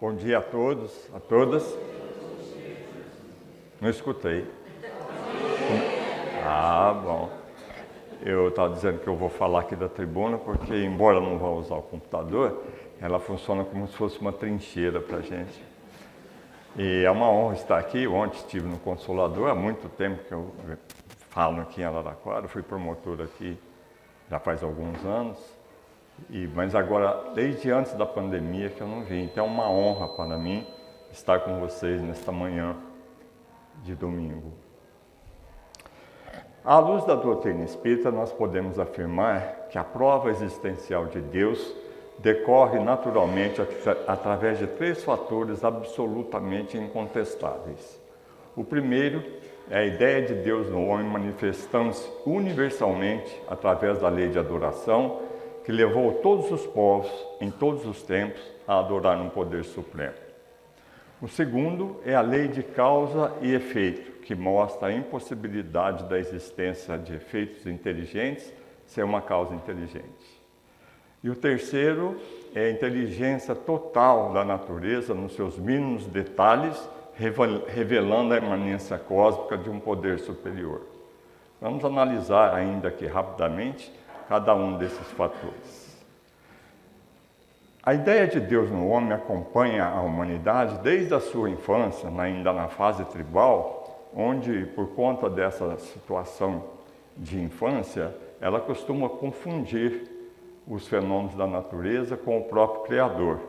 Bom dia a todos, a todas. Não escutei. Bom. Eu estava dizendo que eu vou falar aqui da tribuna porque, embora eu não vá usar o computador, ela funciona como se fosse uma trincheira para a gente. E é uma honra estar aqui. Ontem estive no Consolador, há muito tempo que eu falo aqui em Araraquara, eu fui promotor aqui já faz alguns anos. Mas agora, desde antes da pandemia que eu não vim, então é uma honra para mim estar com vocês nesta manhã de domingo. À luz da doutrina espírita, nós podemos afirmar que a prova existencial de Deus decorre naturalmente através de três fatores absolutamente incontestáveis. O primeiro é a ideia de Deus no homem manifestando-se universalmente através da lei de adoração, que levou todos os povos, em todos os tempos, a adorar um poder supremo. O segundo é a lei de causa e efeito, que mostra a impossibilidade da existência de efeitos inteligentes sem uma causa inteligente. E o terceiro é a inteligência total da natureza nos seus mínimos detalhes, revelando a imanência cósmica de um poder superior. Vamos analisar ainda aqui rapidamente cada um desses fatores. A ideia de Deus no homem acompanha a humanidade desde a sua infância, ainda na fase tribal, onde, por conta dessa situação de infância, ela costuma confundir os fenômenos da natureza com o próprio Criador.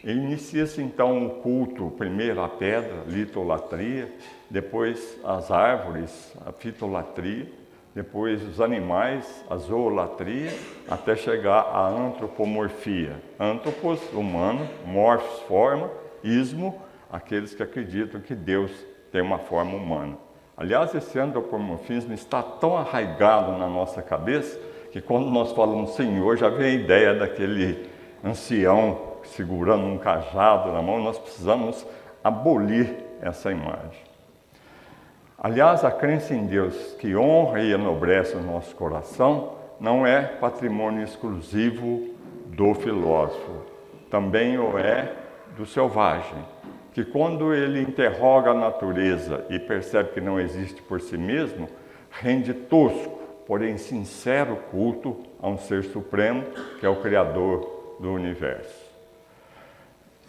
E inicia-se então o culto, primeiro a pedra, litolatria, depois as árvores, a fitolatria, depois os animais, a zoolatria, até chegar à antropomorfia. Antropos, humano, morfos, forma, ismo, aqueles que acreditam que Deus tem uma forma humana. Aliás, esse antropomorfismo está tão arraigado na nossa cabeça que quando nós falamos Senhor, já vem a ideia daquele ancião segurando um cajado na mão. Nós precisamos abolir essa imagem. Aliás, a crença em Deus que honra e enobrece o nosso coração não é patrimônio exclusivo do filósofo, também o é do selvagem, que quando ele interroga a natureza e percebe que não existe por si mesmo, rende tosco, porém sincero culto a um ser supremo, que é o Criador do universo.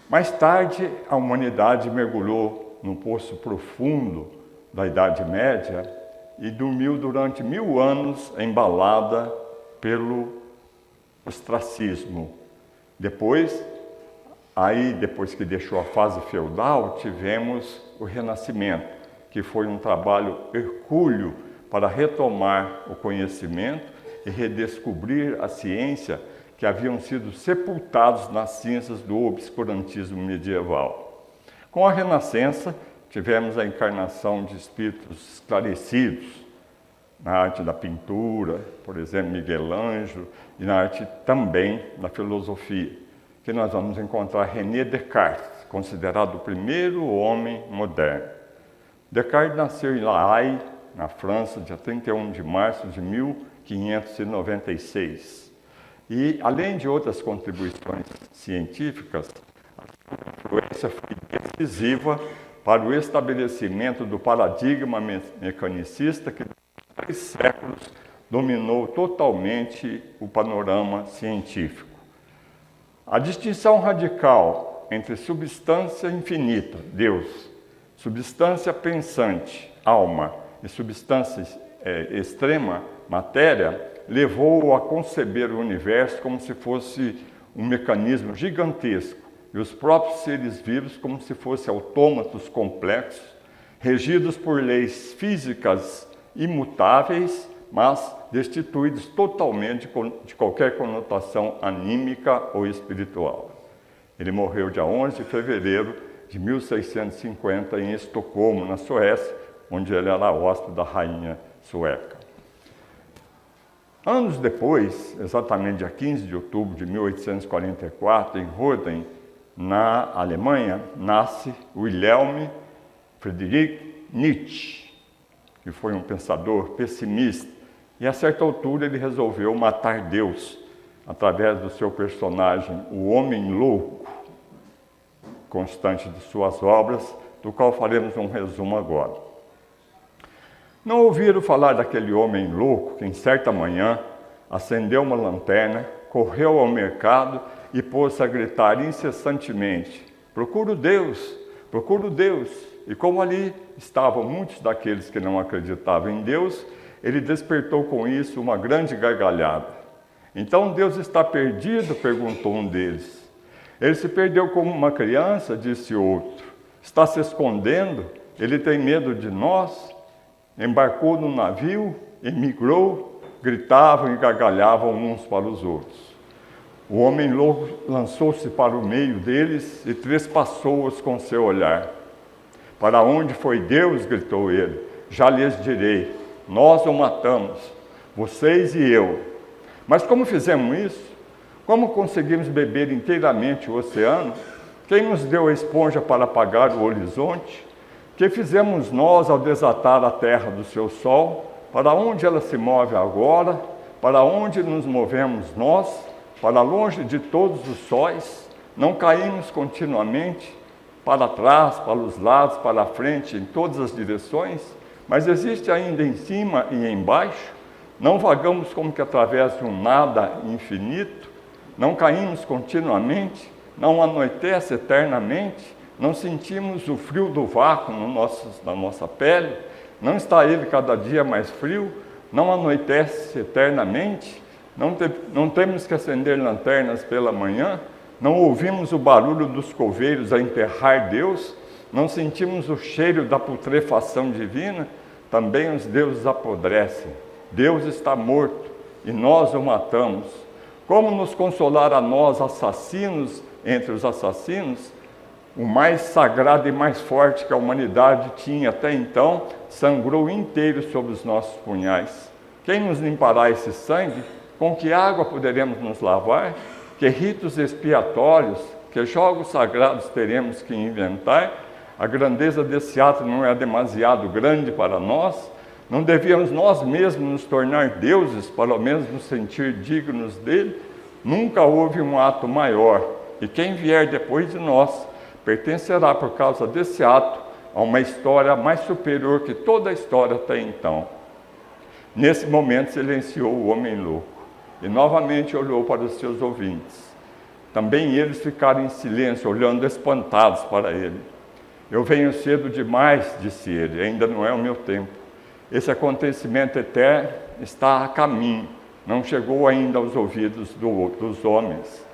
Mais tarde, a humanidade mergulhou num poço profundo da Idade Média e dormiu durante 1000 anos embalada pelo ostracismo. Depois que deixou a fase feudal, tivemos o Renascimento, que foi um trabalho hercúleo para retomar o conhecimento e redescobrir a ciência que haviam sido sepultados nas cinzas do obscurantismo medieval. Com a Renascença, tivemos a encarnação de espíritos esclarecidos na arte da pintura, por exemplo, Miguel Ângelo, e na arte também da filosofia, que nós vamos encontrar René Descartes, considerado o primeiro homem moderno. Descartes nasceu em La Haye, na França, dia 31 de março de 1596. E, além de outras contribuições científicas, a sua influência foi decisiva para o estabelecimento do paradigma mecanicista que, por 3 séculos, dominou totalmente o panorama científico. A distinção radical entre substância infinita, Deus, substância pensante, alma, e substância extrema, matéria, levou-o a conceber o universo como se fosse um mecanismo gigantesco, e os próprios seres vivos como se fossem autômatos complexos, regidos por leis físicas imutáveis, mas destituídos totalmente de qualquer conotação anímica ou espiritual. Ele morreu dia 11 de fevereiro de 1650 em Estocolmo, na Suécia, onde ele era hóspede da rainha sueca. Anos depois, exatamente dia 15 de outubro de 1844, em Roden, na Alemanha, nasce Wilhelm Friedrich Nietzsche, que foi um pensador pessimista, e a certa altura ele resolveu matar Deus através do seu personagem, o Homem Louco. constante de suas obras, do qual faremos um resumo agora. Não ouviram falar daquele homem louco que, em certa manhã, acendeu uma lanterna, correu ao mercado e pôs-se a gritar incessantemente: procuro Deus, procuro Deus. E como ali estavam muitos daqueles que não acreditavam em Deus, ele despertou com isso uma grande gargalhada. Então Deus está perdido? Perguntou um deles. Ele se perdeu como uma criança? Disse outro. Está se escondendo? Ele tem medo de nós? Embarcou no navio, emigrou, gritavam e gargalhavam uns para os outros. O homem louco lançou-se para o meio deles e trespassou-os com seu olhar. Para onde foi Deus? Gritou ele. Já lhes direi, nós o matamos, vocês e eu. Mas como fizemos isso? Como conseguimos beber inteiramente o oceano? Quem nos deu a esponja para apagar o horizonte? Que fizemos nós ao desatar a terra do seu sol? Para onde ela se move agora? Para onde nos movemos nós? Para longe de todos os sóis? Não caímos continuamente? Para trás, para os lados, para a frente, em todas as direções? Mas existe ainda em cima e embaixo? Não vagamos como que através de um nada infinito? Não caímos continuamente? Não anoitece eternamente? Não sentimos o frio do vácuo na nossa pele? Não está ele cada dia mais frio? Não anoitece eternamente? Não temos que acender lanternas pela manhã? Não ouvimos o barulho dos coveiros a enterrar Deus? Não sentimos o cheiro da putrefação divina? Também os deuses apodrecem. Deus está morto e nós o matamos. Como nos consolar a nós, assassinos entre os assassinos? O mais sagrado e mais forte que a humanidade tinha até então, sangrou inteiro sobre os nossos punhais. Quem nos limpará esse sangue? Com que água poderemos nos lavar? Que ritos expiatórios, que jogos sagrados teremos que inventar? A grandeza desse ato não é demasiado grande para nós? Não devíamos nós mesmos nos tornar deuses, pelo menos nos sentir dignos dele? Nunca houve um ato maior, e quem vier depois de nós pertencerá, por causa desse ato, a uma história mais superior que toda a história até então. Nesse momento silenciou o homem louco, e novamente olhou para os seus ouvintes. Também eles ficaram em silêncio, olhando espantados para ele. Eu venho cedo demais, disse ele, ainda não é o meu tempo. Esse acontecimento eterno está a caminho, não chegou ainda aos ouvidos dos homens.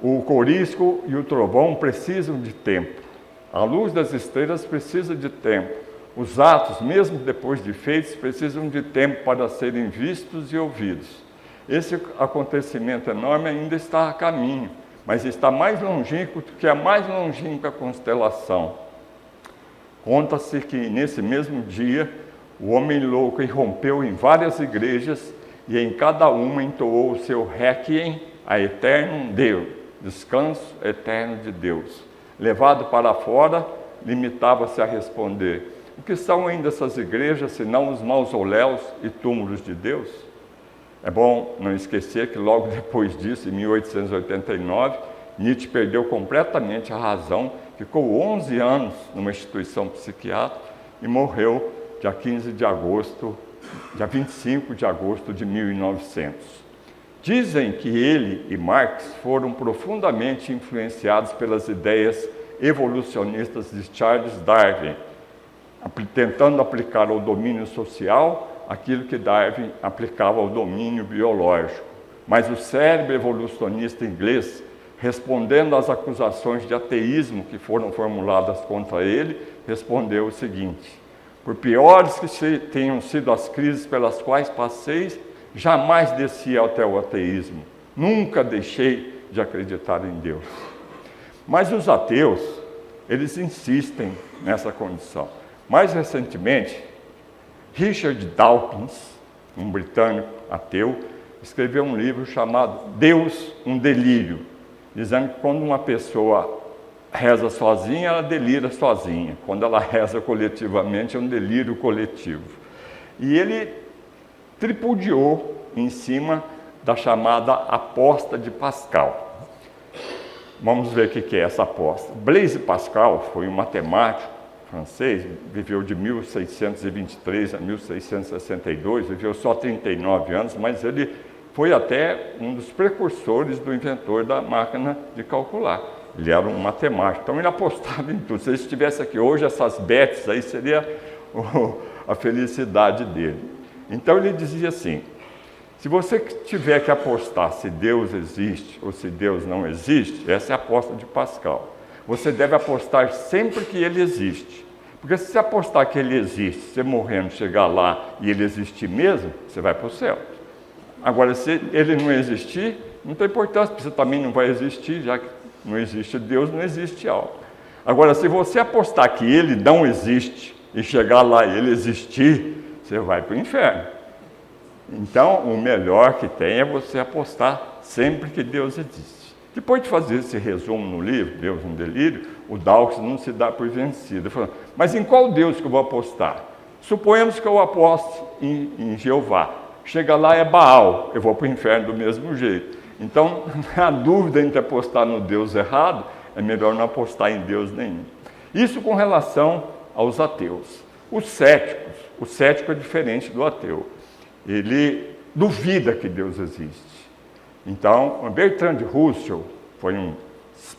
O corisco e o trovão precisam de tempo. A luz das estrelas precisa de tempo. Os atos, mesmo depois de feitos, precisam de tempo para serem vistos e ouvidos. Esse acontecimento enorme ainda está a caminho, mas está mais longínquo do que a mais longínqua constelação. Conta-se que, nesse mesmo dia, o homem louco irrompeu em várias igrejas e em cada uma entoou o seu requiem a eterno Deus, descanso eterno de Deus. Levado para fora, limitava-se a responder: o que são ainda essas igrejas, senão os mausoléus e túmulos de Deus? É bom não esquecer que logo depois disso, em 1889, Nietzsche perdeu completamente a razão, ficou 11 anos numa instituição psiquiátrica e morreu dia 25 de agosto de 1900. Dizem que ele e Marx foram profundamente influenciados pelas ideias evolucionistas de Charles Darwin, tentando aplicar ao domínio social aquilo que Darwin aplicava ao domínio biológico. Mas o cérebro evolucionista inglês, respondendo às acusações de ateísmo que foram formuladas contra ele, respondeu o seguinte: por piores que tenham sido as crises pelas quais passei, jamais desci até o ateísmo. Nunca deixei de acreditar em Deus. Mas os ateus, eles insistem nessa condição. Mais recentemente, Richard Dawkins, um britânico ateu, escreveu um livro chamado Deus, um Delírio, dizendo que quando uma pessoa reza sozinha, ela delira sozinha. Quando ela reza coletivamente, é um delírio coletivo. E ele tripudiou em cima da chamada aposta de Pascal. Vamos ver o que é essa aposta. Blaise Pascal foi um matemático francês, viveu de 1623 a 1662, viveu só 39 anos, mas ele foi até um dos precursores do inventor da máquina de calcular. Ele era um matemático, então ele apostava em tudo. Se ele estivesse aqui hoje, essas bets aí seria a felicidade dele. Então ele dizia assim: se você tiver que apostar se Deus existe ou se Deus não existe, essa é a aposta de Pascal. Você deve apostar sempre que ele existe. Porque se você apostar que ele existe, você morrendo, chegar lá e ele existir mesmo, você vai para o céu. Agora, se ele não existir, não tem importância, porque você também não vai existir, já que não existe Deus, não existe algo. Agora, se você apostar que ele não existe e chegar lá e ele existir, você vai para o inferno. Então, o melhor que tem é você apostar sempre que Deus existe. Depois de fazer esse resumo no livro, Deus no Delírio, o Dawkins não se dá por vencido. Ele falou: mas em qual Deus que eu vou apostar? Suponhamos que eu aposto em Jeová. Chega lá é Baal, eu vou para o inferno do mesmo jeito. Então, a dúvida entre apostar no Deus errado, é melhor não apostar em Deus nenhum. Isso com relação aos ateus. Os céticos, o cético é diferente do ateu. Ele duvida que Deus existe. Então, Bertrand Russell foi um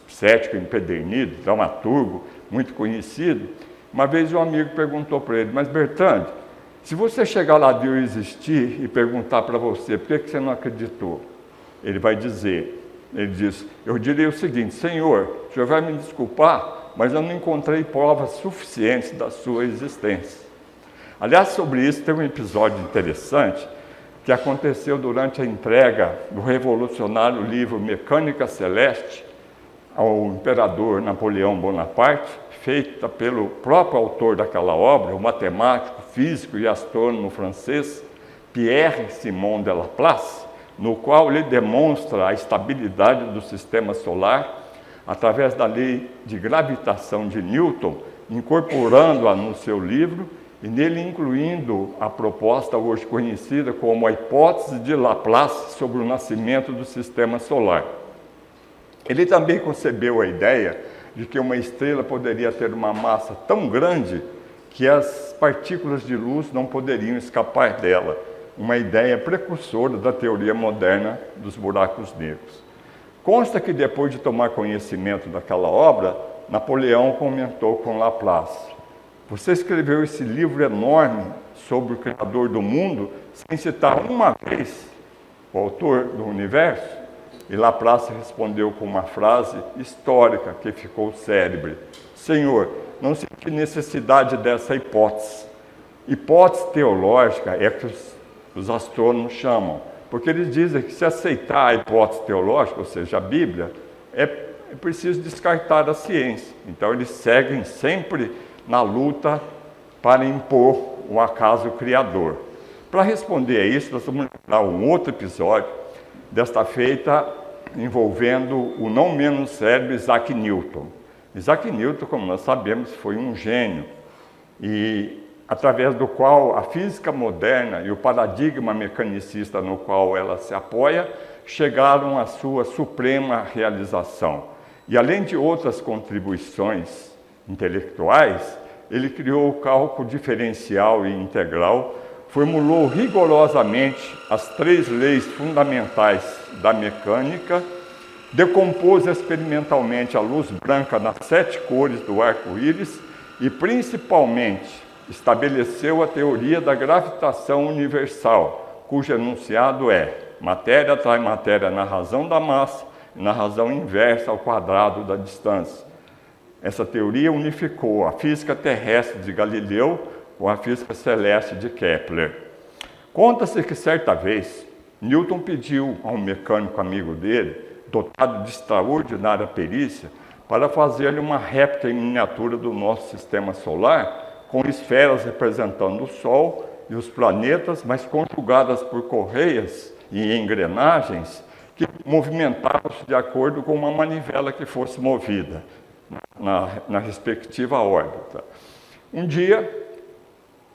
cético empedernido, dramaturgo, muito conhecido. Uma vez um amigo perguntou para ele: mas Bertrand, se você chegar lá Deus existir e perguntar para você por que você não acreditou, ele diz: eu diria o seguinte: Senhor, o senhor vai me desculpar, mas eu não encontrei provas suficientes da sua existência. Aliás, sobre isso tem um episódio interessante que aconteceu durante a entrega do revolucionário livro Mecânica Celeste ao imperador Napoleão Bonaparte, feita pelo próprio autor daquela obra, o matemático, físico e astrônomo francês Pierre-Simon de Laplace, no qual ele demonstra a estabilidade do sistema solar através da lei de gravitação de Newton, incorporando-a no seu livro, e nele incluindo a proposta hoje conhecida como a hipótese de Laplace sobre o nascimento do sistema solar. Ele também concebeu a ideia de que uma estrela poderia ter uma massa tão grande que as partículas de luz não poderiam escapar dela, uma ideia precursora da teoria moderna dos buracos negros. Consta que depois de tomar conhecimento daquela obra, Napoleão comentou com Laplace: você escreveu esse livro enorme sobre o Criador do mundo sem citar uma vez o autor do universo? E Laplace respondeu com uma frase histórica que ficou célebre: Senhor, não senti necessidade dessa hipótese. Hipótese teológica é que os astrônomos chamam, porque eles dizem que se aceitar a hipótese teológica, ou seja, a Bíblia, é preciso descartar a ciência. Então eles seguem sempre na luta para impor o acaso criador. Para responder a isso, nós vamos lembrar um outro episódio, desta feita envolvendo o não menos célebre Isaac Newton. Isaac Newton, como nós sabemos, foi um gênio, e através do qual a física moderna e o paradigma mecanicista no qual ela se apoia chegaram à sua suprema realização. E além de outras contribuições intelectuais, ele criou o cálculo diferencial e integral, formulou rigorosamente as 3 leis fundamentais da mecânica, decompôs experimentalmente a luz branca nas 7 cores do arco-íris e, principalmente, estabeleceu a teoria da gravitação universal, cujo enunciado é: matéria atrai matéria na razão da massa e na razão inversa ao quadrado da distância. Essa teoria unificou a física terrestre de Galileu com a física celeste de Kepler. Conta-se que certa vez Newton pediu a um mecânico amigo dele, dotado de extraordinária perícia, para fazer-lhe uma réplica em miniatura do nosso sistema solar, com esferas representando o Sol e os planetas, mas conjugadas por correias e engrenagens que movimentavam-se de acordo com uma manivela que fosse movida na respectiva órbita. Um dia,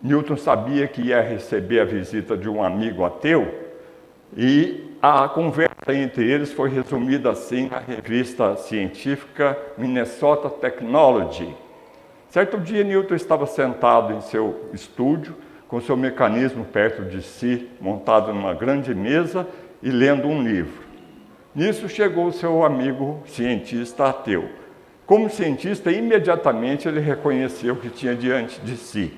Newton sabia que ia receber a visita de um amigo ateu, e a conversa descoberta entre eles foi resumida assim na revista científica Minnesota Technology. Certo dia, Newton estava sentado em seu estúdio, com seu mecanismo perto de si, montado numa grande mesa e lendo um livro. Nisso chegou seu amigo cientista ateu. Como cientista, imediatamente ele reconheceu o que tinha diante de si.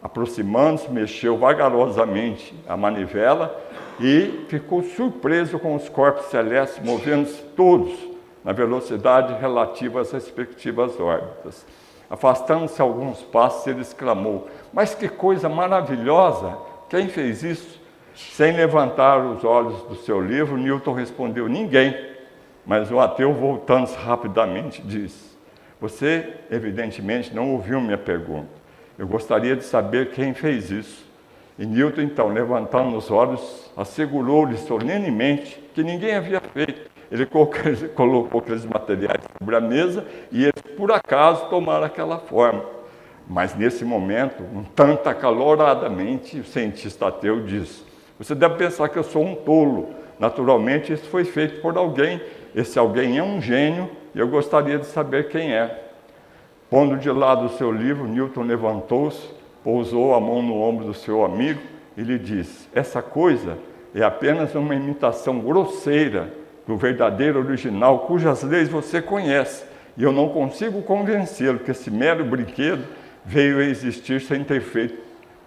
Aproximando-se, mexeu vagarosamente a manivela e ficou surpreso com os corpos celestes movendo-se todos na velocidade relativa às respectivas órbitas. Afastando-se alguns passos, ele exclamou: "Mas que coisa maravilhosa! Quem fez isso?" Sem levantar os olhos do seu livro, Newton respondeu: "Ninguém." Mas o ateu, voltando-se rapidamente, disse: "Você, evidentemente, não ouviu minha pergunta. Eu gostaria de saber quem fez isso." E Newton, então, levantando os olhos, assegurou-lhe solenemente que ninguém havia feito. Ele colocou aqueles materiais sobre a mesa e eles, por acaso, tomaram aquela forma. Mas, nesse momento, um tanto acaloradamente, o cientista ateu disse: "Você deve pensar que eu sou um tolo. Naturalmente, isso foi feito por alguém. Esse alguém é um gênio e eu gostaria de saber quem é." Pondo de lado o seu livro, Newton levantou-se, pousou a mão no ombro do seu amigo e lhe disse: "Essa coisa é apenas uma imitação grosseira do verdadeiro original, cujas leis você conhece, e eu não consigo convencê-lo que esse mero brinquedo veio a existir sem ter feito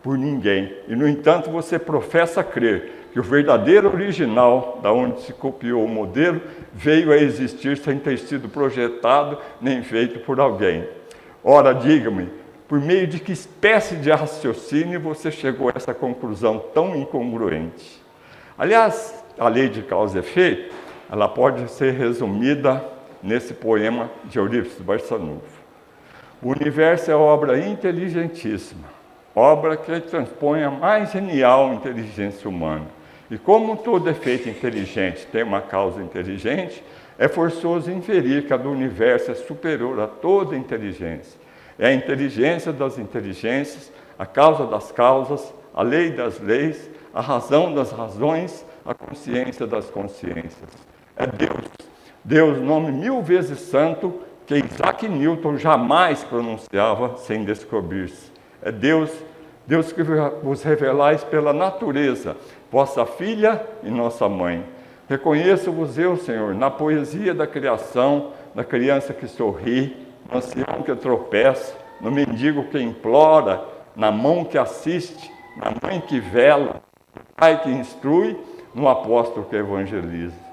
por ninguém. E, no entanto, você professa crer que o verdadeiro original, da onde se copiou o modelo, veio a existir sem ter sido projetado nem feito por alguém. Ora, diga-me, por meio de que espécie de raciocínio você chegou a essa conclusão tão incongruente?" Aliás, a lei de causa e efeito, ela pode ser resumida nesse poema de Eurípides Barçanufo. O universo é obra inteligentíssima, obra que transpõe a mais genial inteligência humana. E como todo efeito inteligente tem uma causa inteligente, é forçoso inferir que a do universo é superior a toda inteligência. É a inteligência das inteligências, a causa das causas, a lei das leis, a razão das razões, a consciência das consciências. É Deus. Deus, nome 1000 vezes santo, que Isaac Newton jamais pronunciava sem descobrir-se. É Deus, Deus que vos revelais pela natureza, vossa filha e nossa mãe. Reconheço-vos eu, Senhor, na poesia da criação, na criança que sorri, no ancião que tropeça, no mendigo que implora, na mão que assiste, na mãe que vela, no pai que instrui, no apóstolo que evangeliza.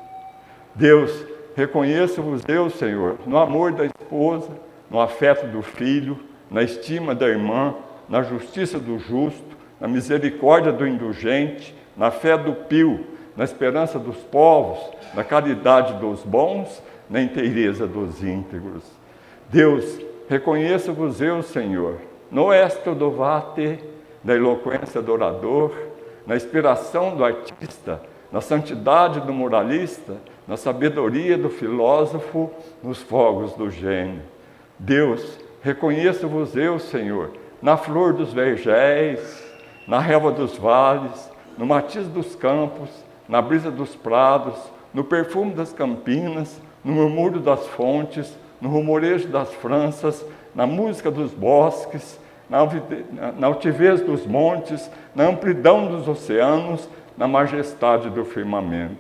Deus, reconheço-vos eu, Senhor, no amor da esposa, no afeto do filho, na estima da irmã, na justiça do justo, na misericórdia do indulgente, na fé do pio, na esperança dos povos, na caridade dos bons, na inteireza dos íntegros. Deus, reconheço-vos eu, Senhor, no estro do vate, da eloquência do orador, na inspiração do artista, na santidade do moralista, na sabedoria do filósofo, nos fogos do gênio. Deus, reconheço-vos eu, Senhor, na flor dos vergéis, na relva dos vales, no matiz dos campos, na brisa dos prados, no perfume das campinas, no murmúrio das fontes, no rumorejo das franças, na música dos bosques, na altivez dos montes, na amplidão dos oceanos, na majestade do firmamento.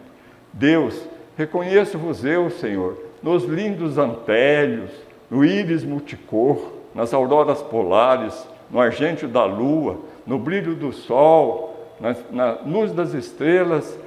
Deus, reconheço-vos eu, Senhor, nos lindos antélios, no íris multicor, nas auroras polares, no argêntio da lua, no brilho do sol, na luz das estrelas,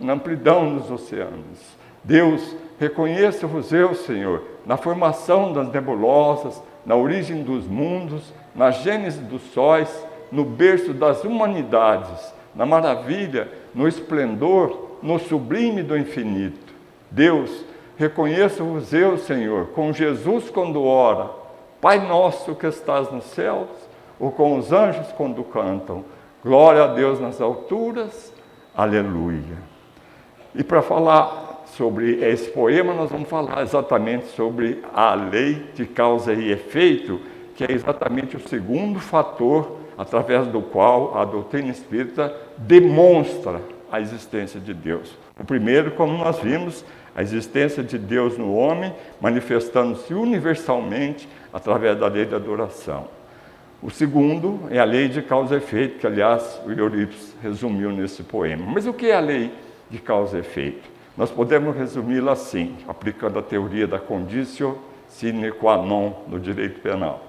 na amplidão dos oceanos. Deus, reconheço-vos eu, Senhor, na formação das nebulosas, na origem dos mundos, na gênese dos sóis, no berço das humanidades, na maravilha, no esplendor, no sublime do infinito. Deus, reconheço-vos eu, Senhor, com Jesus quando ora, Pai nosso que estás nos céus, ou com os anjos quando cantam, glória a Deus nas alturas, aleluia. E para falar sobre esse poema, nós vamos falar exatamente sobre a lei de causa e efeito, que é exatamente o segundo fator através do qual a doutrina espírita demonstra a existência de Deus. O primeiro, como nós vimos, a existência de Deus no homem, manifestando-se universalmente através da lei da adoração. O segundo é a lei de causa e efeito, que, aliás, o Eurípides resumiu nesse poema. Mas o que é a lei de causa e efeito? Nós podemos resumi-la assim, aplicando a teoria da conditio sine qua non no direito penal.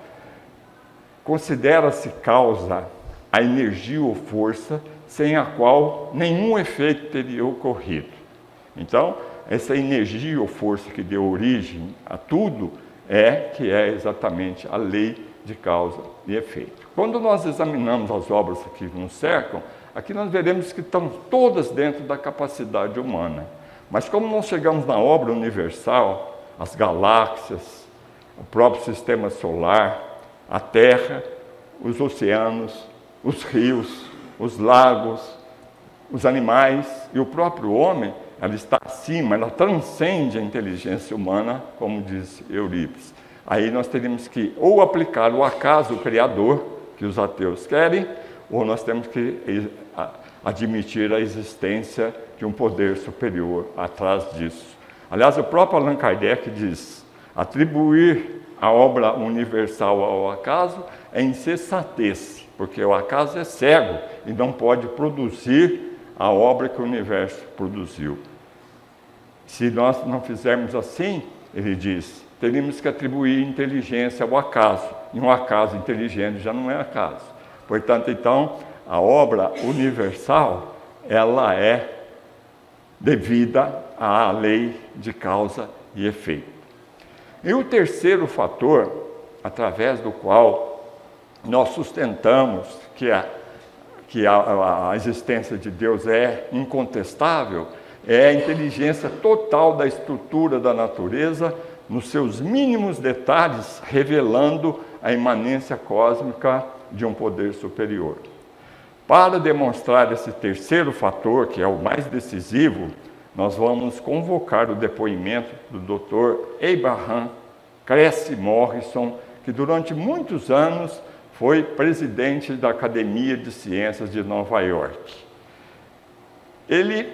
Considera-se causa a energia ou força sem a qual nenhum efeito teria ocorrido. Então, essa energia ou força que deu origem a tudo é exatamente a lei de causa e efeito. Quando nós examinamos as obras que nos cercam, aqui nós veremos que estão todas dentro da capacidade humana. Mas como nós chegamos na obra universal, as galáxias, o próprio sistema solar, a Terra, os oceanos, os rios, os lagos, os animais e o próprio homem, ela está acima, ela transcende a inteligência humana, como diz Eurípides. Aí nós teríamos que ou aplicar o acaso criador, que os ateus querem, ou nós temos que admitir a existência de um poder superior atrás disso. Aliás, o próprio Allan Kardec diz: atribuir a obra universal ao acaso é insensatez, porque o acaso é cego e não pode produzir a obra que o universo produziu. Se nós não fizermos assim, ele diz, teríamos que atribuir inteligência ao acaso, e um acaso inteligente já não é acaso. Portanto, então, a obra universal, ela é devida à lei de causa e efeito. E o terceiro fator, através do qual nós sustentamos que a existência de Deus é incontestável, é a inteligência total da estrutura da natureza, nos seus mínimos detalhes, revelando a imanência cósmica de um poder superior. Para demonstrar esse terceiro fator, que é o mais decisivo, nós vamos convocar o depoimento do Dr. Abraham Cressy Morrison, que durante muitos anos foi presidente da Academia de Ciências de Nova York. Ele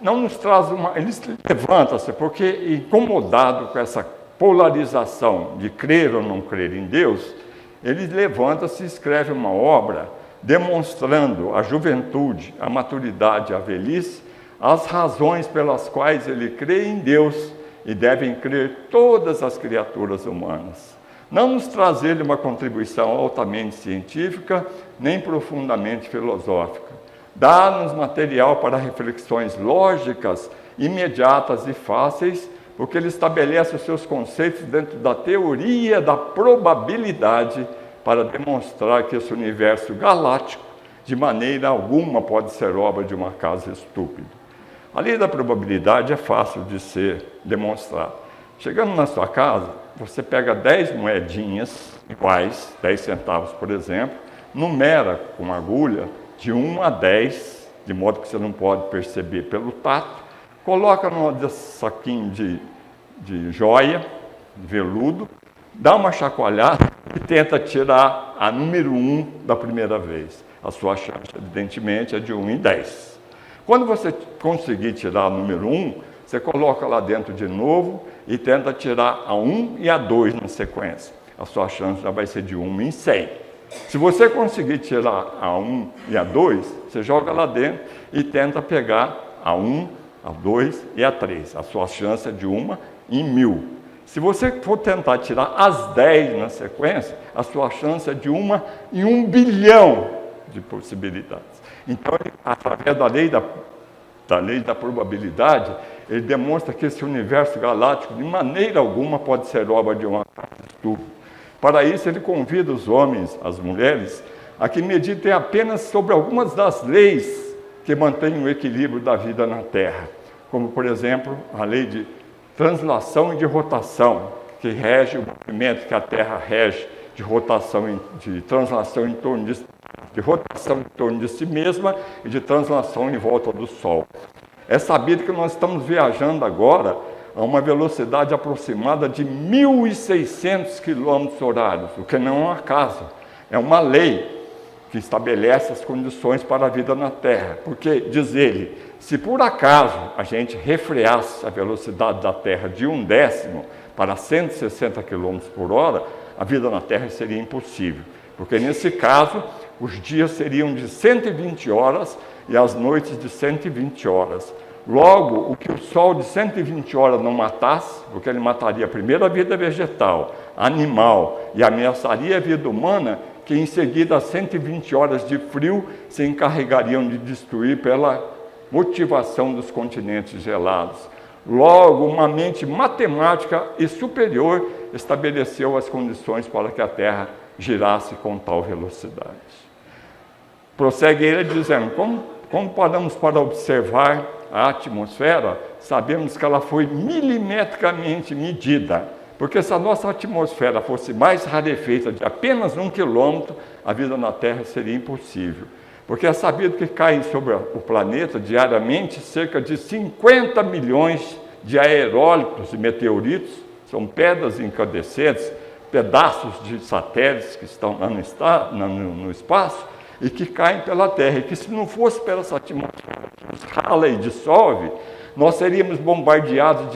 não nos traz ele levanta-se, porque incomodado com essa polarização de crer ou não crer em Deus, ele levanta-se e escreve uma obra demonstrando a juventude, a maturidade, a velhice, as razões pelas quais ele crê em Deus e devem crer todas as criaturas humanas. Não nos traz ele uma contribuição altamente científica, nem profundamente filosófica. Dá-nos material para reflexões lógicas, imediatas e fáceis, porque ele estabelece os seus conceitos dentro da teoria da probabilidade para demonstrar que esse universo galáctico, de maneira alguma, pode ser obra de um acaso estúpido. A lei da probabilidade é fácil de ser demonstrada. Chegando na sua casa, você pega 10 moedinhas iguais, 10 centavos, por exemplo, numera com agulha de 1 a 10, de modo que você não pode perceber pelo tato, coloca num saquinho de joia, de veludo, dá uma chacoalhada e tenta tirar a número 1 da primeira vez. A sua chance, evidentemente, é de 1 em 10. Quando você conseguir tirar a número 1, você coloca lá dentro de novo e tenta tirar a 1 e a 2 na sequência. A sua chance já vai ser de 1 em 100. Se você conseguir tirar a 1 e a 2, você joga lá dentro e tenta pegar a 1, a 2 e a 3. A sua chance é de 1 em 1000. Se você for tentar tirar as 10 na sequência, a sua chance é de 1 em 1 bilhão de possibilidades. Então, através da lei da probabilidade, ele demonstra que esse universo galáctico, de maneira alguma, pode ser obra de um acaso estúpido. Para isso, ele convida os homens, as mulheres, a que meditem apenas sobre algumas das leis que mantêm o equilíbrio da vida na Terra, como, por exemplo, a lei de translação e de rotação, que rege o movimento que a Terra rege, de rotação, de translação em torno de rotação em torno de si mesma e de translação em volta do Sol. É sabido que nós estamos viajando agora a uma velocidade aproximada de 1.600 km/h, o que não é um acaso, é uma lei que estabelece as condições para a vida na Terra. Porque, diz ele, se por acaso a gente refreasse a velocidade da Terra de 1/10 para 160 km por hora, a vida na Terra seria impossível. Porque, nesse caso, os dias seriam de 120 horas e as noites de 120 horas. Logo, o que o Sol de 120 horas não matasse, porque ele mataria primeiro a vida vegetal, animal e ameaçaria a vida humana, que em seguida as 120 horas de frio se encarregariam de destruir pela motivação dos continentes gelados. Logo, uma mente matemática e superior estabeleceu as condições para que a Terra girasse com tal velocidade. Prossegue ele dizendo, como paramos para observar a atmosfera, sabemos que ela foi milimetricamente medida, porque se a nossa atmosfera fosse mais rarefeita de apenas 1 quilômetro, a vida na Terra seria impossível. Porque é sabido que caem sobre o planeta diariamente cerca de 50 milhões de aerólitos e meteoritos, são pedras incandescentes, pedaços de satélites que estão lá no espaço e que caem pela Terra. E que se não fosse pela essa atmosfera que nos rala e dissolve, nós seríamos bombardeados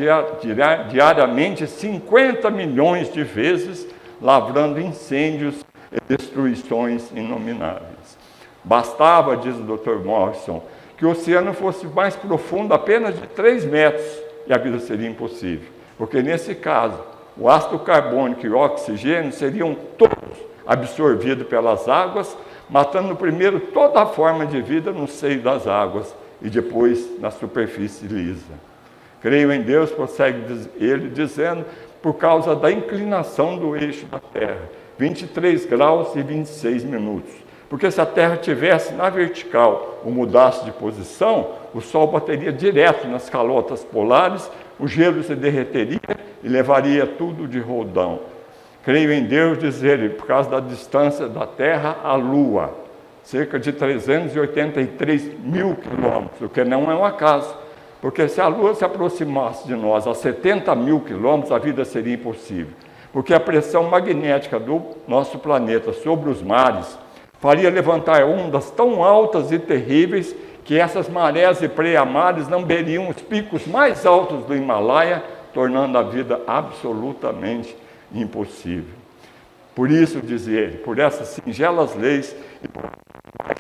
diariamente 50 milhões de vezes, lavrando incêndios e destruições inomináveis. Bastava, diz o Dr. Morrison, que o oceano fosse mais profundo apenas de 3 metros e a vida seria impossível. Porque nesse caso, o ácido carbônico e o oxigênio seriam todos absorvidos pelas águas, matando primeiro toda a forma de vida no seio das águas e depois na superfície lisa. Creio em Deus, prossegue ele dizendo, por causa da inclinação do eixo da Terra, 23 graus e 26 minutos. Porque se a Terra estivesse na vertical ou mudasse de posição, o Sol bateria direto nas calotas polares, o gelo se derreteria e levaria tudo de roldão. Creio em Deus, diz ele, por causa da distância da Terra à Lua, cerca de 383 mil quilômetros, o que não é um acaso, porque se a Lua se aproximasse de nós a 70 mil quilômetros, a vida seria impossível, porque a pressão magnética do nosso planeta sobre os mares faria levantar ondas tão altas e terríveis que essas marés e pré-mares lamberiam os picos mais altos do Himalaia, tornando a vida absolutamente impossível. Por isso, diz ele, por essas singelas leis,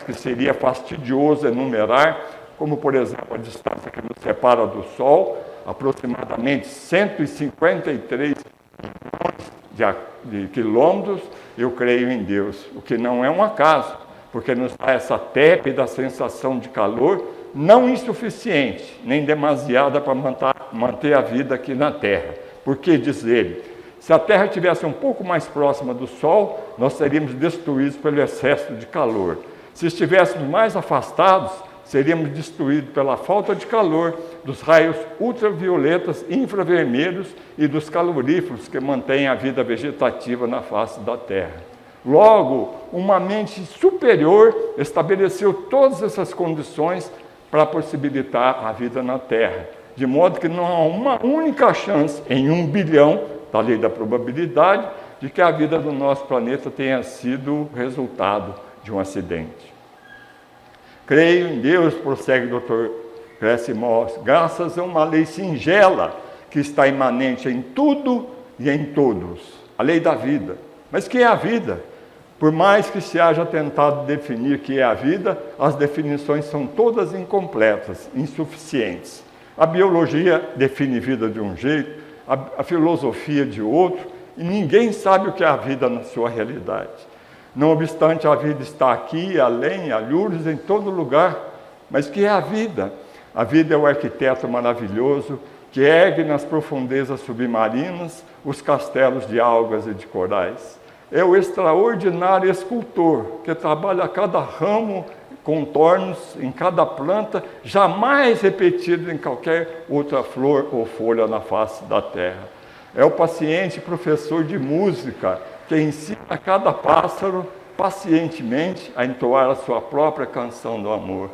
que seria fastidioso enumerar, como por exemplo a distância que nos separa do Sol, aproximadamente 153 milhões de quilômetros, eu creio em Deus, o que não é um acaso, porque nos dá essa tépida sensação de calor, não insuficiente, nem demasiada para manter a vida aqui na Terra. Porque, diz ele, se a Terra estivesse um pouco mais próxima do Sol, nós seríamos destruídos pelo excesso de calor. Se estivéssemos mais afastados, seríamos destruídos pela falta de calor, dos raios ultravioletas, infravermelhos e dos caloríferos que mantêm a vida vegetativa na face da Terra. Logo, uma mente superior estabeleceu todas essas condições para possibilitar a vida na Terra, de modo que não há uma única chance em 1 bilhão, da lei da probabilidade, de que a vida do nosso planeta tenha sido resultado de um acidente. Creio em Deus, prossegue o Dr. Gressel Morris, graças a uma lei singela que está imanente em tudo e em todos, a lei da vida. Mas que é a vida? Por mais que se haja tentado definir o que é a vida, as definições são todas incompletas, insuficientes. A biologia define vida de um jeito, a filosofia de outro, e ninguém sabe o que é a vida na sua realidade. Não obstante, a vida está aqui, além, alhures, em todo lugar. Mas que é a vida? A vida é o arquiteto maravilhoso que ergue nas profundezas submarinas os castelos de algas e de corais. É o extraordinário escultor que trabalha a cada ramo, contornos em cada planta, jamais repetido em qualquer outra flor ou folha na face da terra. É o paciente professor de música que ensina a cada pássaro pacientemente a entoar a sua própria canção do amor.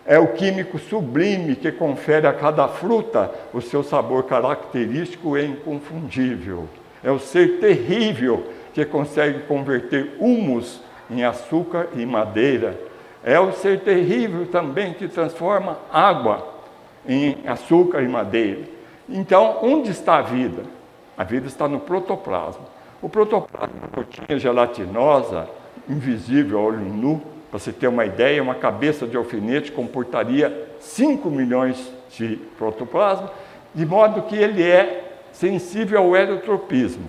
É o químico sublime que confere a cada fruta o seu sabor característico e inconfundível. É o ser terrível que consegue converter humus em açúcar e madeira. É o ser terrível também que transforma água em açúcar e madeira. Então, onde está a vida? A vida está no protoplasma. O protoplasma é uma gotinha gelatinosa, invisível a olho nu. Para você ter uma ideia, uma cabeça de alfinete comportaria 5 milhões de protoplasma, de modo que ele é sensível ao heliotropismo.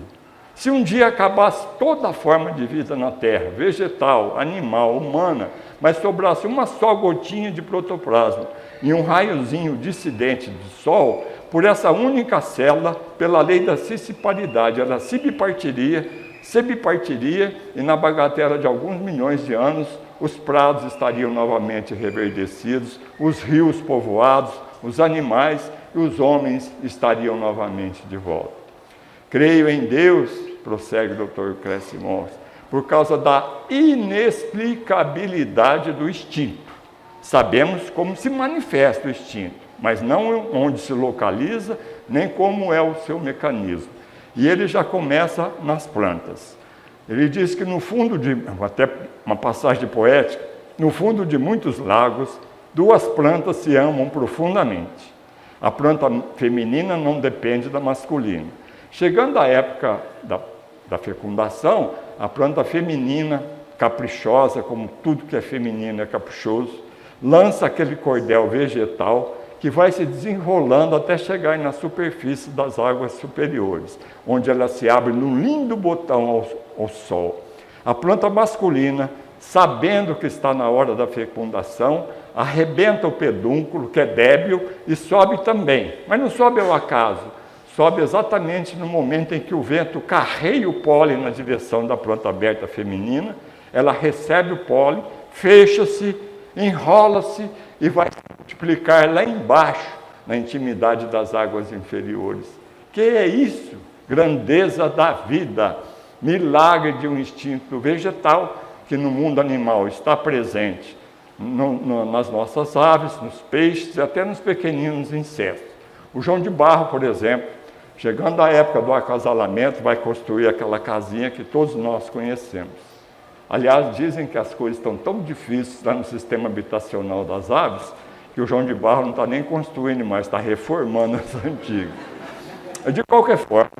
Se um dia acabasse toda a forma de vida na Terra, vegetal, animal, humana, mas sobrasse uma só gotinha de protoplasma e um raiozinho dissidente do Sol, por essa única célula, pela lei da cisciparidade, ela se bipartiria, e na bagatela de alguns milhões de anos, os prados estariam novamente reverdecidos, os rios povoados, os animais e os homens estariam novamente de volta. Creio em Deus, prossegue o Dr. Crescimons, por causa da inexplicabilidade do instinto. Sabemos como se manifesta o instinto, mas não onde se localiza, nem como é o seu mecanismo. E ele já começa nas plantas. Ele diz que no fundo até uma passagem poética, no fundo de muitos lagos, duas plantas se amam profundamente. A planta feminina não depende da masculina. Chegando à época da fecundação, a planta feminina, caprichosa, como tudo que é feminino é caprichoso, lança aquele cordel vegetal que vai se desenrolando até chegar na superfície das águas superiores, onde ela se abre no lindo botão ao sol. A planta masculina, sabendo que está na hora da fecundação, arrebenta o pedúnculo, que é débil, e sobe também. Mas não sobe ao acaso, sobe exatamente no momento em que o vento carreia o pólen na direção da planta aberta feminina, ela recebe o pólen, fecha-se, enrola-se e vai se multiplicar lá embaixo, na intimidade das águas inferiores. Que é isso? Grandeza da vida, milagre de um instinto vegetal que no mundo animal está presente nas nossas aves, nos peixes e até nos pequeninos insetos. O João de Barro, por exemplo, chegando à época do acasalamento, vai construir aquela casinha que todos nós conhecemos. Aliás, dizem que as coisas estão tão difíceis lá no sistema habitacional das aves, que o João de Barro não está nem construindo mais, está reformando as antigas. De qualquer forma,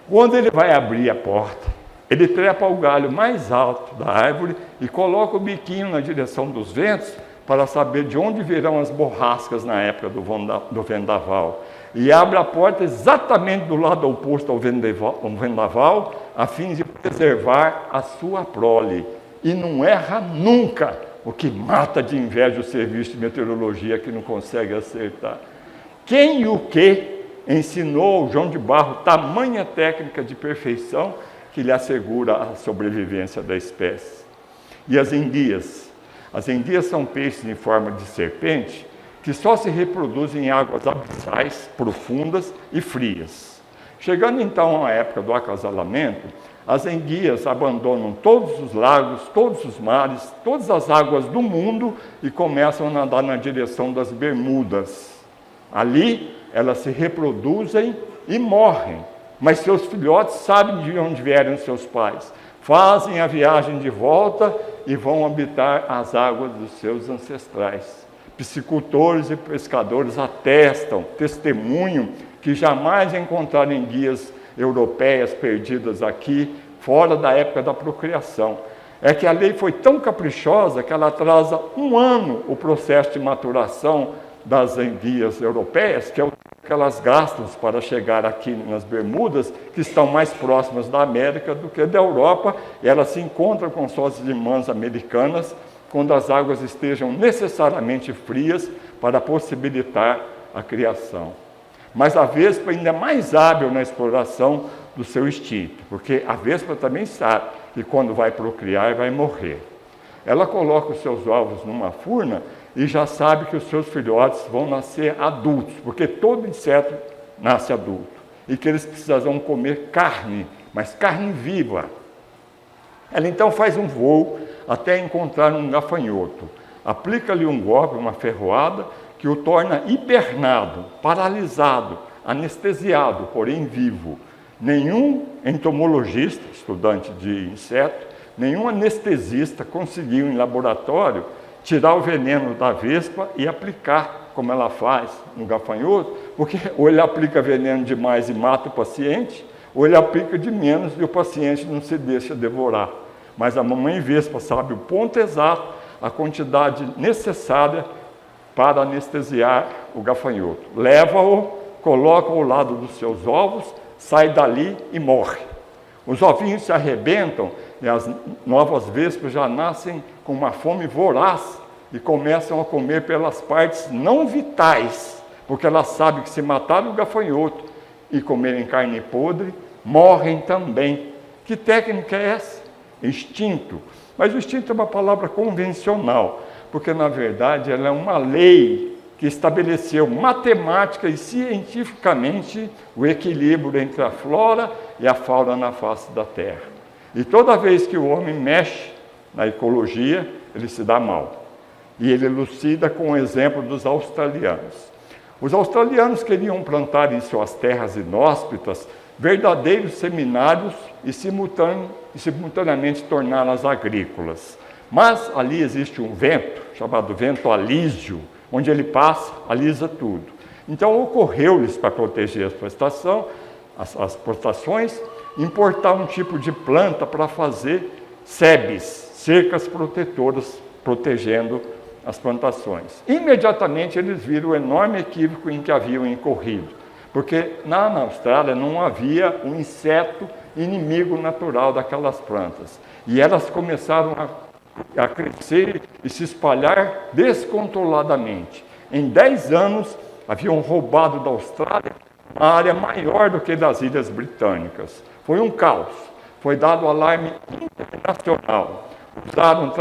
quando ele vai abrir a porta, ele trepa o galho mais alto da árvore e coloca o biquinho na direção dos ventos para saber de onde virão as borrascas na época do vendaval. E abre a porta exatamente do lado oposto ao vendaval, a fim de preservar a sua prole. E não erra nunca, o que mata de inveja o serviço de meteorologia que não consegue acertar. Quem e o que ensinou ao João de Barro tamanha técnica de perfeição que lhe assegura a sobrevivência da espécie? E as enguias? As enguias são peixes em forma de serpente que só se reproduzem em águas abissais, profundas e frias. Chegando então à época do acasalamento, as enguias abandonam todos os lagos, todos os mares, todas as águas do mundo e começam a nadar na direção das Bermudas. Ali elas se reproduzem e morrem, mas seus filhotes sabem de onde vieram seus pais, fazem a viagem de volta e vão habitar as águas dos seus ancestrais. Piscicultores e pescadores atestam, testemunham que jamais encontraram enguias europeias perdidas aqui, fora da época da procriação. É que a lei foi tão caprichosa que ela atrasa 1 ano o processo de maturação das enguias europeias, que é o que elas gastam para chegar aqui nas Bermudas, que estão mais próximas da América do que da Europa, e elas se encontram com suas irmãs americanas quando as águas estejam necessariamente frias para possibilitar a criação. Mas a vespa ainda é mais hábil na exploração do seu instinto, porque a vespa também sabe que quando vai procriar vai morrer. Ela coloca os seus ovos numa furna e já sabe que os seus filhotes vão nascer adultos, porque todo inseto nasce adulto, e que eles precisam comer carne, mas carne viva. Ela então faz um voo até encontrar um gafanhoto, aplica-lhe um golpe, uma ferroada, que o torna hibernado, paralisado, anestesiado, porém vivo. Nenhum entomologista, estudante de inseto, Nenhum anestesista conseguiu, em laboratório, tirar o veneno da vespa e aplicar, como ela faz no gafanhoto, porque ou ele aplica veneno demais e mata o paciente, ou ele aplica de menos e o paciente não se deixa devorar. Mas a mamãe vespa sabe o ponto exato, a quantidade necessária para anestesiar o gafanhoto. Leva-o, coloca ao lado dos seus ovos, sai dali e morre. Os ovinhos se arrebentam e as novas vespas já nascem com uma fome voraz e começam a comer pelas partes não vitais, porque elas sabem que se matar o gafanhoto e comerem carne podre, morrem também. Que técnica é essa? Instinto. Mas o instinto é uma palavra convencional, porque na verdade ela é uma lei que estabeleceu matemática e cientificamente o equilíbrio entre a flora e a fauna na face da Terra. E toda vez que o homem mexe na ecologia, ele se dá mal. E ele elucida com o exemplo dos australianos. Os australianos queriam plantar em suas terras inóspitas verdadeiros seminários e simultaneamente torná-las agrícolas. Mas ali existe um vento, chamado vento alísio, onde ele passa, alisa tudo. Então ocorreu-lhes, para proteger as plantações, importar um tipo de planta para fazer sebes, cercas protetoras, protegendo as plantações. Imediatamente eles viram o enorme equívoco em que haviam incorrido, porque na Austrália não havia um inseto inimigo natural daquelas plantas. E elas começaram a crescer e se espalhar descontroladamente. Em 10 anos, haviam roubado da Austrália uma área maior do que das Ilhas Britânicas. Foi um caos. Foi dado alarme internacional. Usaram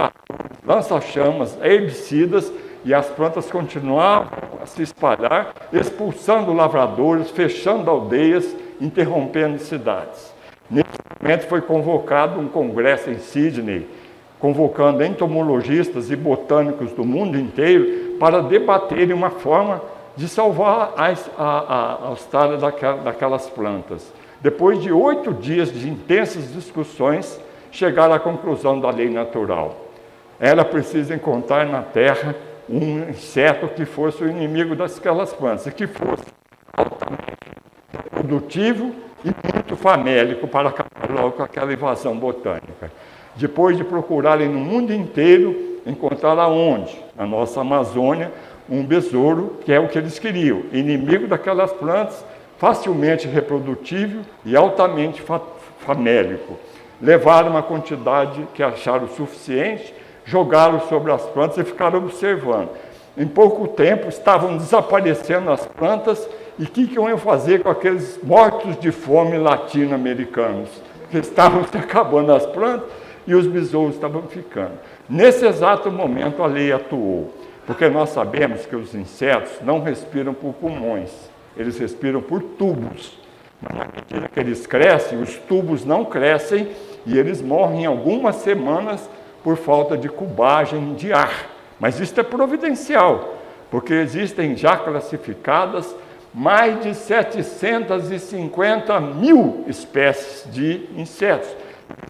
lança-chamas, herbicidas, e as plantas continuavam a se espalhar, expulsando lavradores, fechando aldeias, interrompendo cidades. Nesse momento foi convocado um congresso em Sydney, convocando entomologistas e botânicos do mundo inteiro para debaterem uma forma de salvar a Austrália daquelas plantas. Depois de 8 dias de intensas discussões, chegaram à conclusão da lei natural. Era preciso encontrar na Terra um inseto que fosse o inimigo daquelas plantas, e que fosse altamente produtivo e muito famélico para acabar logo com aquela invasão botânica. Depois de procurarem no mundo inteiro, encontraram aonde? Na nossa Amazônia, um besouro, que é o que eles queriam, inimigo daquelas plantas, facilmente reprodutível e altamente famélico. Levaram uma quantidade que acharam suficiente, jogaram sobre as plantas e ficaram observando. Em pouco tempo estavam desaparecendo as plantas, e o que iam fazer com aqueles mortos de fome latino-americanos? Que estavam se acabando as plantas e os besouros estavam ficando. Nesse exato momento a lei atuou, porque nós sabemos que os insetos não respiram por pulmões, eles respiram por tubos. Mas na medida que eles crescem, os tubos não crescem e eles morrem em algumas semanas por falta de cubagem de ar. Mas isso é providencial, porque existem já classificadas mais de 750 mil espécies de insetos.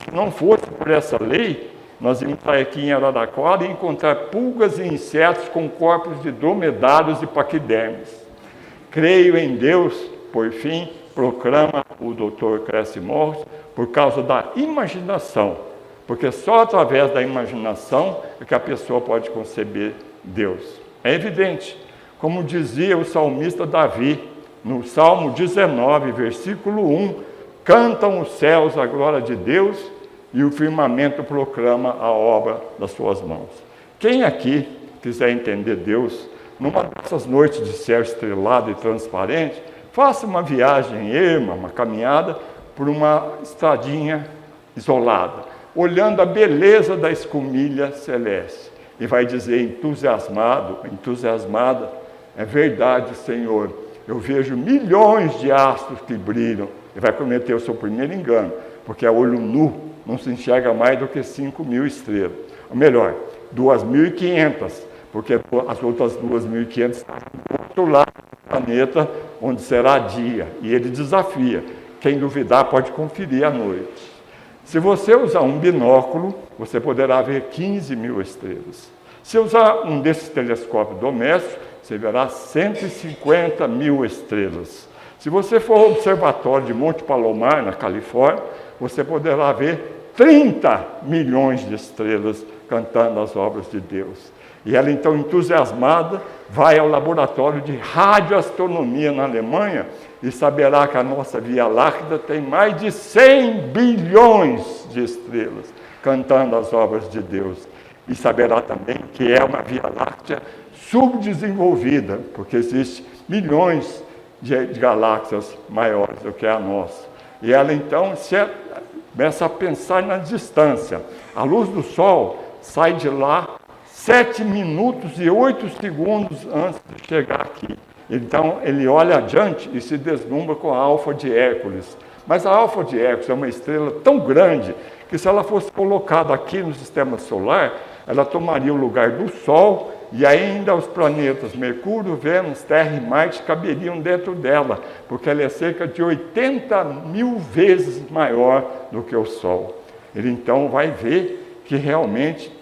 Se não fosse por essa lei, nós íamos estar aqui em Araraquara e encontrar pulgas e insetos com corpos de dromedários e paquidermes. Creio em Deus, por fim, proclama o Dr. Crécio Morris, por causa da imaginação, porque só através da imaginação é que a pessoa pode conceber Deus. É evidente, como dizia o salmista Davi, no Salmo 19, versículo 1, cantam os céus a glória de Deus e o firmamento proclama a obra das suas mãos. Quem aqui quiser entender Deus, numa dessas noites de céu estrelado e transparente, faça uma viagem erma, uma caminhada por uma estradinha isolada, olhando a beleza da escumilha celeste, e vai dizer entusiasmada, é verdade, Senhor, eu vejo milhões de astros que brilham, e vai cometer o seu primeiro engano, porque a olho nu não se enxerga mais do que 5.000 estrelas, ou melhor, 2.500, porque as outras 2.500 estão do outro lado do planeta, onde será dia, e ele desafia, quem duvidar pode conferir à noite. Se você usar um binóculo, você poderá ver 15 mil estrelas. Se usar um desses telescópios domésticos, você verá 150 mil estrelas. Se você for ao observatório de Monte Palomar, na Califórnia, você poderá ver 30 milhões de estrelas cantando as obras de Deus. E ela, então, entusiasmada, vai ao laboratório de radioastronomia na Alemanha e saberá que a nossa Via Láctea tem mais de 100 bilhões de estrelas cantando as obras de Deus. E saberá também que é uma Via Láctea subdesenvolvida, porque existem milhões de galáxias maiores do que a nossa. E ela, então, começa a pensar na distância. A luz do Sol sai de lá 7 minutos e 8 segundos antes de chegar aqui. Então, ele olha adiante e se deslumbra com a Alfa de Hércules. Mas a Alfa de Hércules é uma estrela tão grande que, se ela fosse colocada aqui no sistema solar, ela tomaria o lugar do Sol e ainda os planetas Mercúrio, Vênus, Terra e Marte caberiam dentro dela, porque ela é cerca de 80 mil vezes maior do que o Sol. Ele, então, vai ver que realmente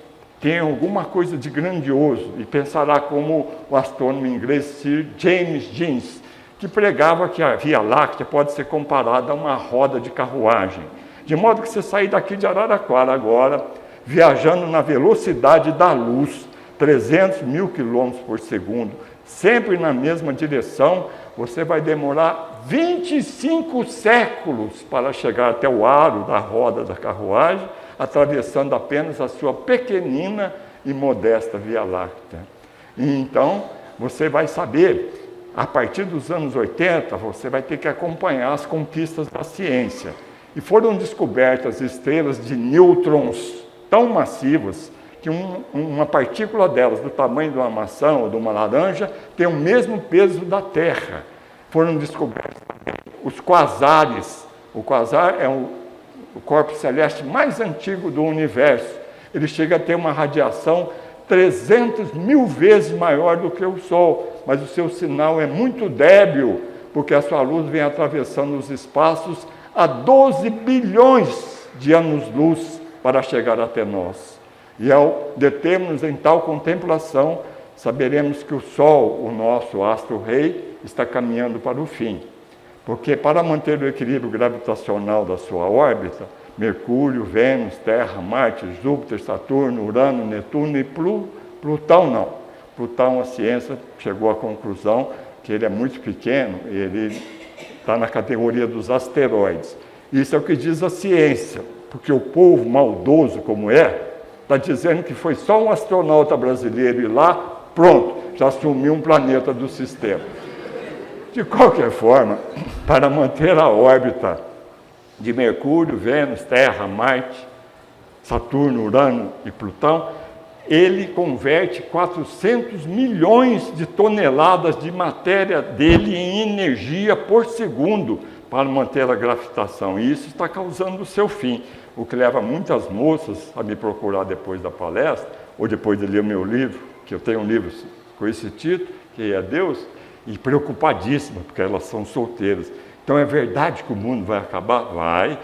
tem alguma coisa de grandioso e pensará como o astrônomo inglês Sir James Jeans, que pregava que a Via Láctea pode ser comparada a uma roda de carruagem, de modo que você sair daqui de Araraquara agora, viajando na velocidade da luz, 300 mil quilômetros por segundo, sempre na mesma direção, você vai demorar 25 séculos para chegar até o aro da roda da carruagem, atravessando apenas a sua pequenina e modesta Via Láctea. E então, você vai saber, a partir dos anos 80, você vai ter que acompanhar as conquistas da ciência. E foram descobertas estrelas de nêutrons tão massivas que uma partícula delas, do tamanho de uma maçã ou de uma laranja, tem o mesmo peso da Terra. Foram descobertos os quasares. O quasar é o corpo celeste mais antigo do universo. Ele chega a ter uma radiação 300 mil vezes maior do que o Sol, mas o seu sinal é muito débil, porque a sua luz vem atravessando os espaços a 12 bilhões de anos-luz para chegar até nós. E ao determos-nos em tal contemplação, saberemos que o Sol, o nosso astro-rei, está caminhando para o fim. Porque para manter o equilíbrio gravitacional da sua órbita, Mercúrio, Vênus, Terra, Marte, Júpiter, Saturno, Urano, Netuno e Plutão não. Plutão, a ciência chegou à conclusão que ele é muito pequeno, ele está na categoria dos asteroides. Isso é o que diz a ciência, porque o povo maldoso como está dizendo que foi só um astronauta brasileiro ir lá, pronto, já assumiu um planeta do sistema. De qualquer forma, para manter a órbita de Mercúrio, Vênus, Terra, Marte, Saturno, Urano e Plutão, ele converte 400 milhões de toneladas de matéria dele em energia por segundo para manter a gravitação. E isso está causando o seu fim, o que leva muitas moças a me procurar depois da palestra, ou depois de ler o meu livro, que eu tenho um livro com esse título, que é Deus, e preocupadíssimas, porque elas são solteiras. Então, é verdade que o mundo vai acabar? Vai.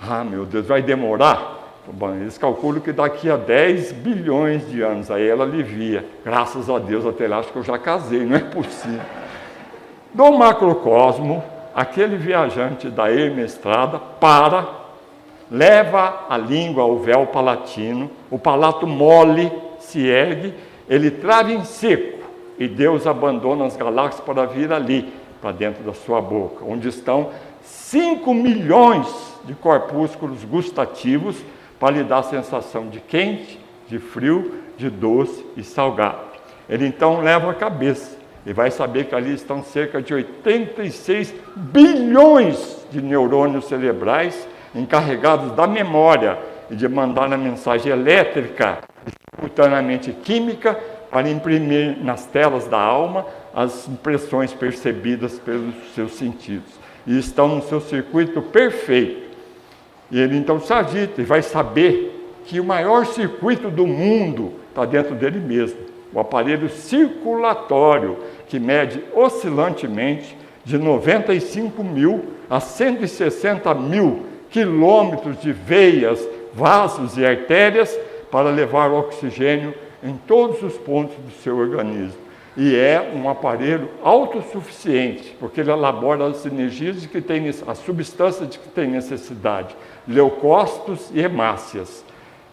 Ah, meu Deus, vai demorar? Bom, eles calculam que daqui a 10 bilhões de anos. Aí ela alivia. Graças a Deus, até lá acho que eu já casei, não é possível. Do macrocosmo, aquele viajante da Hermestrada leva a língua ao véu palatino, o palato mole se ergue, ele trava em seco, e Deus abandona as galáxias para vir ali, para dentro da sua boca, onde estão 5 milhões de corpúsculos gustativos para lhe dar a sensação de quente, de frio, de doce e salgado. Ele então leva a cabeça e vai saber que ali estão cerca de 86 bilhões de neurônios cerebrais encarregados da memória e de mandar a mensagem elétrica, simultaneamente química, para imprimir nas telas da alma as impressões percebidas pelos seus sentidos. E estão no seu circuito perfeito. E ele então se agita e vai saber que o maior circuito do mundo está dentro dele mesmo. O aparelho circulatório, que mede oscilantemente de 95 mil a 160 mil quilômetros de veias, vasos e artérias para levar oxigênio em todos os pontos do seu organismo. E é um aparelho autossuficiente, porque ele elabora as energias de que tem, as substâncias de que tem necessidade, leucócitos e hemácias.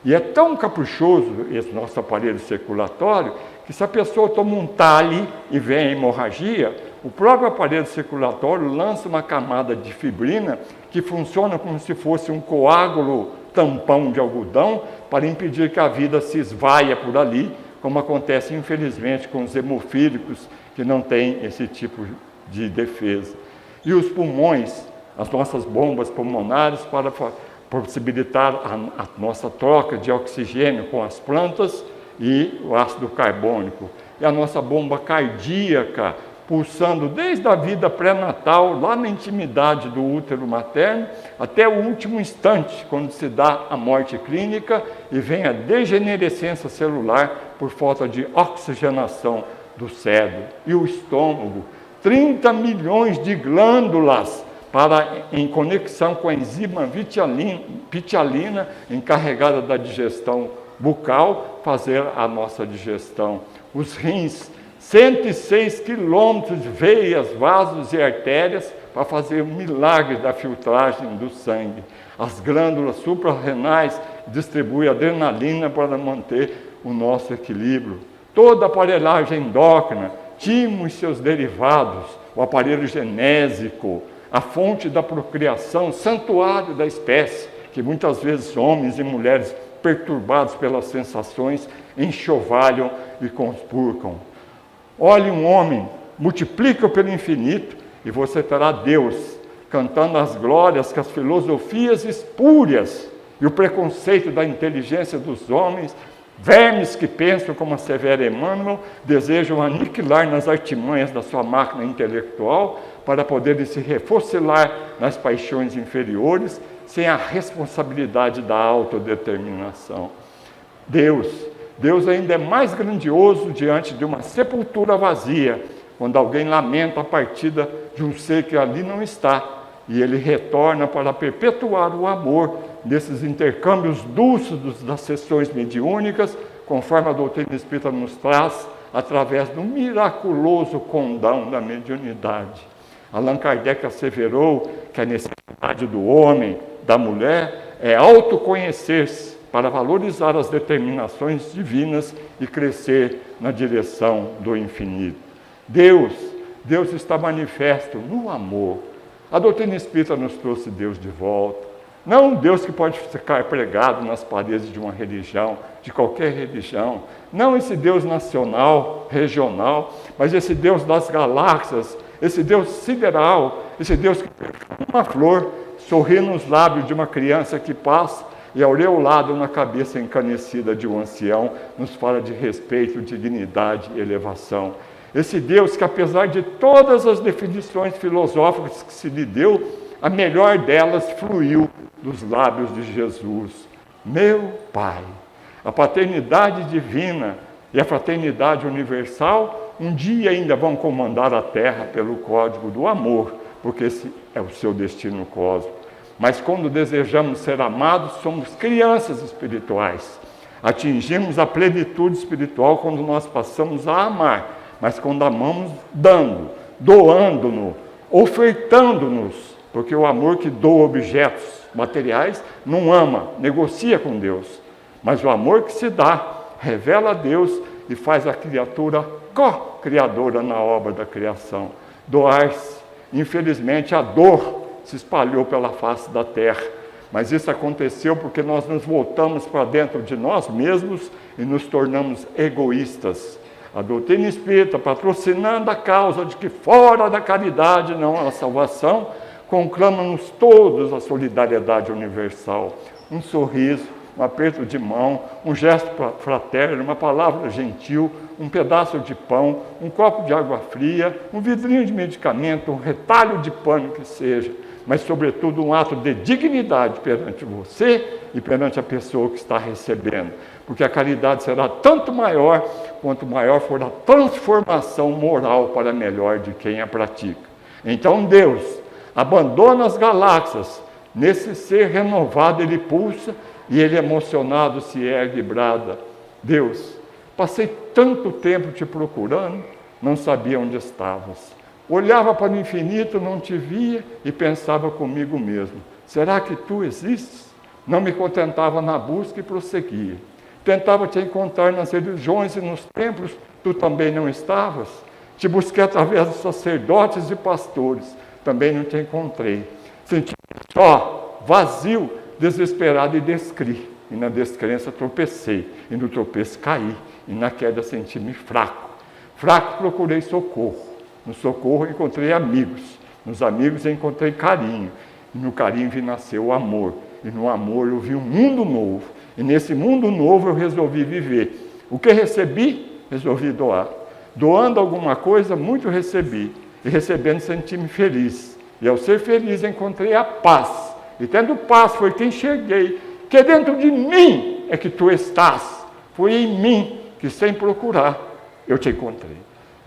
E é tão caprichoso esse nosso aparelho circulatório, que se a pessoa toma um tale e vem a hemorragia, o próprio aparelho circulatório lança uma camada de fibrina que funciona como se fosse um coágulo tampão de algodão para impedir que a vida se esvaia por ali, como acontece infelizmente com os hemofílicos que não têm esse tipo de defesa. E os pulmões, as nossas bombas pulmonares para possibilitar a nossa troca de oxigênio com as plantas e o ácido carbônico. E a nossa bomba cardíaca, pulsando desde a vida pré-natal, lá na intimidade do útero materno, até o último instante, quando se dá a morte clínica e vem a degenerescência celular por falta de oxigenação do cérebro. E o estômago, 30 milhões de glândulas em conexão com a enzima pitialina, encarregada da digestão bucal, fazer a nossa digestão. Os rins, 106 quilômetros de veias, vasos e artérias para fazer o milagre da filtragem do sangue. As glândulas suprarrenais distribuem adrenalina para manter o nosso equilíbrio. Toda a aparelhagem endócrina, timo e seus derivados, o aparelho genésico, a fonte da procriação, santuário da espécie, que muitas vezes homens e mulheres perturbados pelas sensações enxovalham e conspurcam. Olhe um homem, multiplica pelo infinito e você terá Deus, cantando as glórias que as filosofias espúrias e o preconceito da inteligência dos homens, vermes que pensam como assevera Emmanuel, desejam aniquilar nas artimanhas da sua máquina intelectual para poderem se refocilar nas paixões inferiores, sem a responsabilidade da autodeterminação. Deus ainda é mais grandioso diante de uma sepultura vazia, quando alguém lamenta a partida de um ser que ali não está, e ele retorna para perpetuar o amor desses intercâmbios dúcidos das sessões mediúnicas, conforme a doutrina espírita nos traz, através do miraculoso condão da mediunidade. Allan Kardec asseverou que a necessidade do homem, da mulher, é autoconhecer-se para valorizar as determinações divinas e crescer na direção do infinito. Deus está manifesto no amor. A doutrina espírita nos trouxe Deus de volta. Não um Deus que pode ficar pregado nas paredes de uma religião, de qualquer religião. Não esse Deus nacional, regional, mas esse Deus das galáxias, esse Deus sideral, esse Deus que perfuma uma flor, sorri nos lábios de uma criança que passa e aureolado na cabeça encanecida de um ancião, nos fala de respeito, dignidade e elevação. Esse Deus que, apesar de todas as definições filosóficas que se lhe deu, a melhor delas fluiu dos lábios de Jesus. Meu Pai, a paternidade divina e a fraternidade universal um dia ainda vão comandar a Terra pelo código do amor, porque esse é o seu destino cósmico. Mas quando desejamos ser amados, somos crianças espirituais. Atingimos a plenitude espiritual quando nós passamos a amar, mas quando amamos, dando, doando-nos, ofertando-nos, porque o amor que doa objetos materiais não ama, negocia com Deus, mas o amor que se dá, revela a Deus e faz a criatura co-criadora na obra da criação. Doar-se, infelizmente a dor se espalhou pela face da terra, mas isso aconteceu porque nós nos voltamos para dentro de nós mesmos e nos tornamos egoístas. A doutrina espírita, patrocinando a causa de que fora da caridade não há salvação, conclama-nos todos a solidariedade universal. Um sorriso, um aperto de mão, um gesto fraterno, uma palavra gentil, um pedaço de pão, um copo de água fria, um vidrinho de medicamento, um retalho de pano que seja, mas, sobretudo, um ato de dignidade perante você e perante a pessoa que está recebendo. Porque a caridade será tanto maior, quanto maior for a transformação moral para melhor de quem a pratica. Então, Deus abandona as galáxias, Nesse ser renovado ele pulsa e ele emocionado se ergue e brada: Deus, passei tanto tempo te procurando, não sabia onde estavas. Olhava para o infinito, não te via e pensava comigo mesmo: será que tu existes? Não me contentava na busca e prosseguia. Tentava te encontrar nas religiões e nos templos, tu também não estavas. Te busquei através dos sacerdotes e pastores, também não te encontrei. Senti só, vazio, desesperado e descri. E na descrença tropecei, e no tropeço caí, e na queda senti-me fraco. Fraco procurei socorro. No socorro encontrei amigos. Nos amigos encontrei carinho. E no carinho vi nascer o amor. E no amor eu vi um mundo novo. E nesse mundo novo eu resolvi viver. O que recebi, resolvi doar. Doando alguma coisa, muito recebi. E recebendo senti-me feliz. E ao ser feliz encontrei a paz. E tendo paz foi que enxerguei que dentro de mim é que tu estás. Foi em mim que sem procurar eu te encontrei.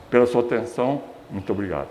Pela sua atenção, muito obrigado.